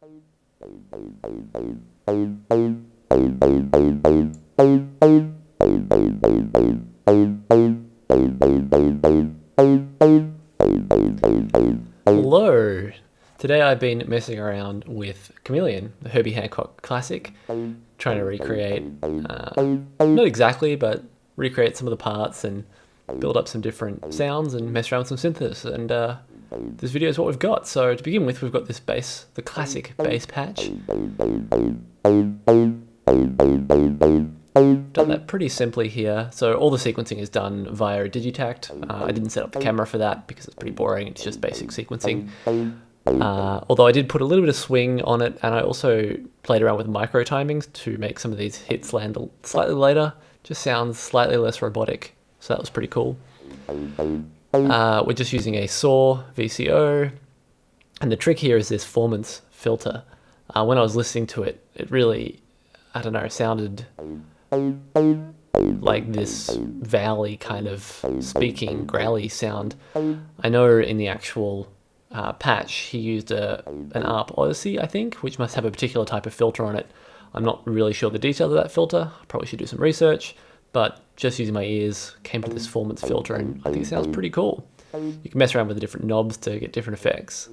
Hello! Today I've been messing around with Chameleon, the Herbie Hancock classic, trying to recreate, not exactly, but recreate some of the parts and build up some different sounds and mess around with some synthesis. And this video is what we've got. So to begin with, we've got this bass, the classic bass patch. Done that pretty simply here. So all the sequencing is done via a digitact. I didn't set up the camera for that because it's pretty boring. It's just basic sequencing. Although I did put a little bit of swing on it, and I also played around with micro timings to make some of these hits land slightly later. Just sounds slightly less robotic. So that was pretty cool. We're just using a SAW VCO. And the trick here is this formants filter. When I was listening to it, it really, I don't know, sounded like this valley kind of speaking, growly sound. I know in the actual patch he used an ARP Odyssey, I think, which must have a particular type of filter on it. I'm not really sure the details of that filter. Probably should do some research, but just using my ears came to this formants filter, and I think it sounds pretty cool. You can mess around with the different knobs to get different effects.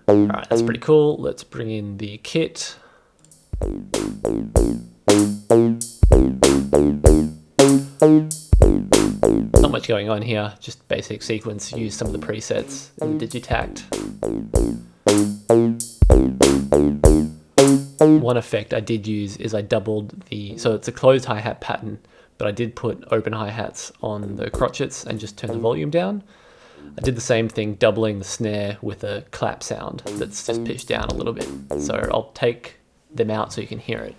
Alright, that's pretty cool. Let's bring in the kit. Not much going on here, just basic sequence. Use some of the presets in the digitact. One effect I did use is I doubled so it's a closed hi-hat pattern, but I did put open hi-hats on the crotchets and just turn the volume down. I did the same thing, doubling the snare with a clap sound that's just pitched down a little bit. So I'll take them out so you can hear it.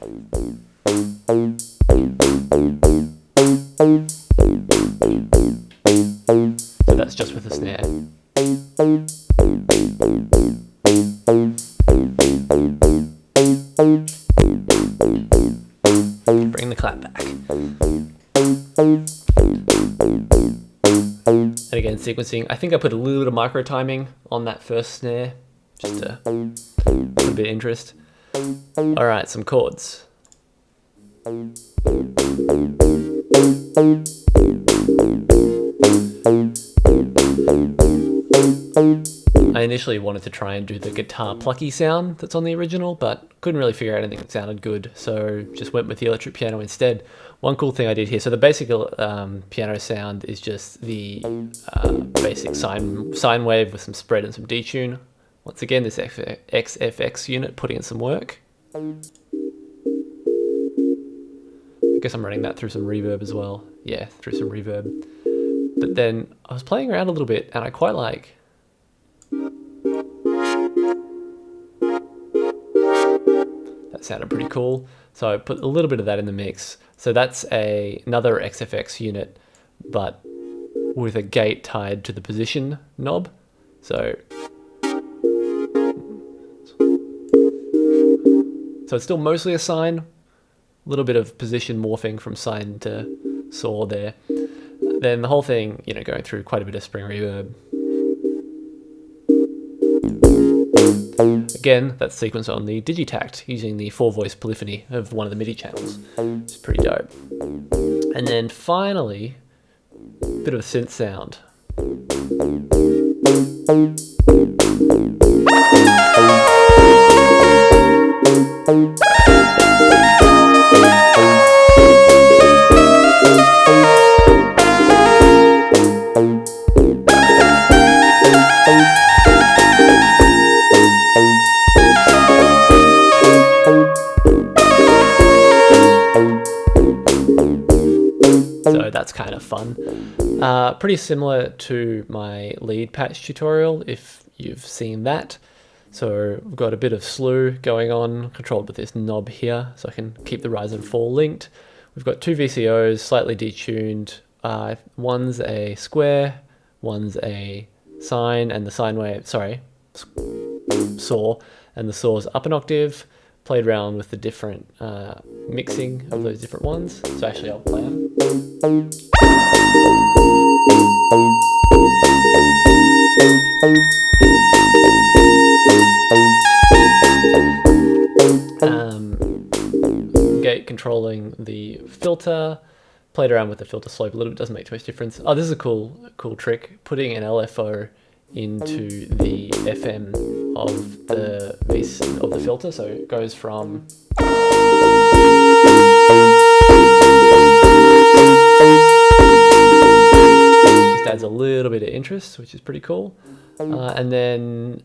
So that's just with the snare. Bring the clap back. And again, sequencing. I think I put a little bit of micro timing on that first snare, just to put a bit of interest. Alright, some chords. I initially wanted to try and do the guitar plucky sound that's on the original, but couldn't really figure out anything that sounded good, so just went with the electric piano instead. One cool thing I did here, so the basic piano sound is just the basic sine wave with some spread and some detune. Once again, this XFX unit putting in some work. I guess I'm running that through some reverb as well. Yeah, through some reverb. But then I was playing around a little bit, and I quite like... That sounded pretty cool. So I put a little bit of that in the mix. So that's another XFX unit, but with a gate tied to the position knob. So it's still mostly a sine, a little bit of position morphing from sine to SAW there. Then the whole thing, going through quite a bit of spring reverb. Again, that's sequenced on the digitact using the 4-voice polyphony of one of the MIDI channels. It's pretty dope. And then finally, a bit of a synth sound. So that's kind of fun. Pretty similar to my lead patch tutorial, if you've seen that. So we've got a bit of slew going on, controlled with this knob here, so I can keep the rise and fall linked. We've got two VCOs, slightly detuned. One's a square, one's a sine, and the sine wave, sorry, saw, and the saw's up an octave. Played around with the different mixing of those different ones. So actually I'll play them. Gate controlling the filter. Played around with the filter slope a little bit, doesn't make too much difference. Oh, this is a cool trick. Putting an LFO into the FM of the filter, so it goes from just adds a little bit of interest, which is pretty cool, and then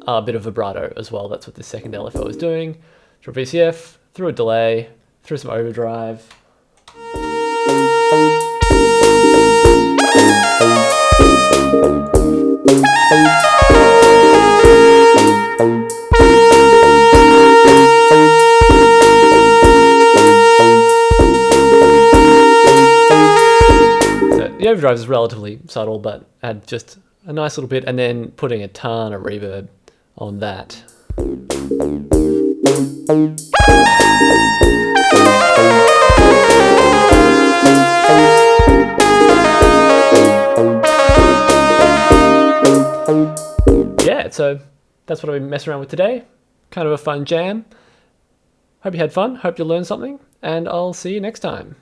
a bit of vibrato as well. That's what the second LFO is doing. Through VCF, through a delay, through some overdrive. The overdrive is relatively subtle, but add just a nice little bit, and then putting a ton of reverb on that. Yeah, so that's what I've been messing around with today. Kind of a fun jam. Hope you had fun, hope you learned something, and I'll see you next time.